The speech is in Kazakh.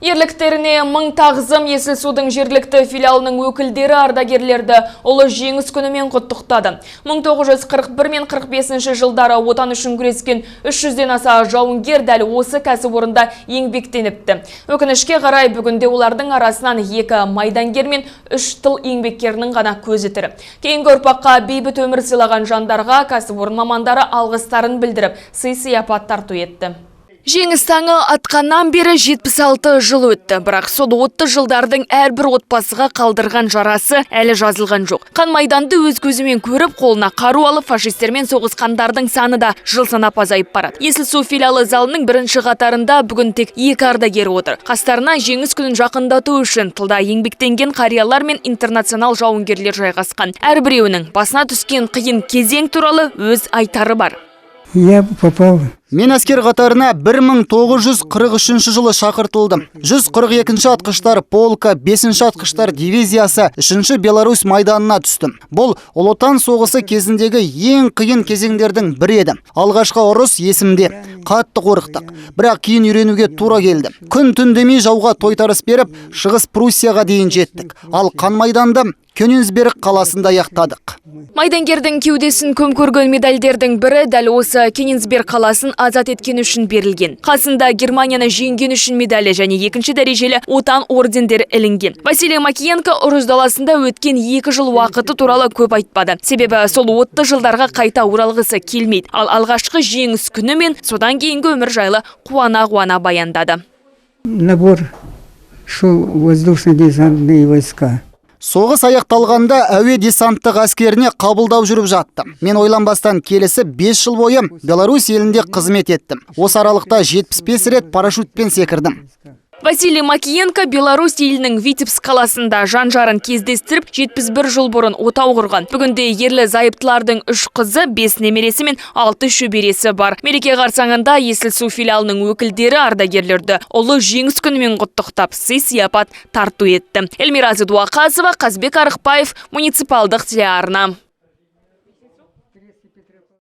Ерліктеріне мың тағзым Есіл судың жергілікті филиалының өкілдері ардагерлерді ұлы жеңіс күнімен құттықтады. 1941 мен 45 жылдары отан үшін күрескен 300-ден аса жауынгер дәл осы кәсіпорында еңбектеніпті. Өкінішке қарай бүгінде олардың арасынан 2 майдангер мен 3 тыл еңбеккерінің ғана көзі тірі. Кейінгі ұрпаққа бейбіт өмір сыйлаған жандарға кәсіпорын мамандары алғыстарын білдіріп, сый-сияпат тарту етті. Жеңіс таңы атқаннан бері 76 жыл өтті, бірақ сол 30 жылдардың әрбір отбасыға қалдырған жарасы әлі жазылған жоқ. Қан майданды өз көзімен көріп, қолына қару алып, фашистермен соғысқандардың саны да жыл санап азайып барады. Есіл су филиалы залының бірінші қатарында бүгін тек 2 ардагері отыр. Қастарына жеңіс күнін жақындату үшін тылда еңбектенген қариялар мен интернационал жауынгерлер жайғасқан. Әрбіреуінің басына түскен қиын кезең туралы өз айтары бар. Я попал. Мен әскер қатарына 1943 жылы шақыртылдым. 142-ші атқыштар полка, 5-ші атқыштар дивизиясы 3-ші Беларусь майданына түстім. Бұл Ұлы Отан соғысы кезіндегі ең қиын кезеңдердің бірі еді. Алғашқы ұрыс есімде. Қатты қорықтық. Бірақ кейін үйренуге тура келді. Күн-түн демей жауға тойтарыс беріп, Шығыс Пруссияға дейін жеттік. Ал қан майданды Кёнигсберг қаласында аяқтадық. Майдангердің кеудесін көм көрген медальдердің бірі дәл осы Кёнигсберг қаласын азат еткен үшін берілген. Қасында Германияны жеңген үшін медалі және 2-ші дәрежелі отан ордендері ілінген. Василий Макиенко ұрыс даласында өткен 2 жыл уақыты туралы көп айтпады. Себебі сол 30 жылдарға қайта оралғысы келмейді. Ал алғашқы жеңіс күні мен содан кейінгі өмір жайлы қуана-қуана баяндады. Набор шел воздушно-десантные войска. Соғыс аяқталғанда әуе десанттық әскеріне қабылдау жүріп жатты. Мен ойланбастан келесі 5 жыл бойы Беларусь елінде қызмет еттім. Осы аралықта 75 рет парашютпен секірдім. Василий Макиенко Беларусь елінің Витебск қаласында жан-жарын кездестіріп 71 жыл бұрын отау құрған. Бүгінде ерлі зайыптылардың 3 қызы, 5 немересі мен 6 шөбересі бар. Мереке қарсаңында Есіл су филиалының өкілдері ардагерлерді ұлы жеңіс күнімен құттықтап, сый-сияпат тарту етті. Эльмира Дуақасова, Қазбек Арықбаев, муниципалдық телеарна.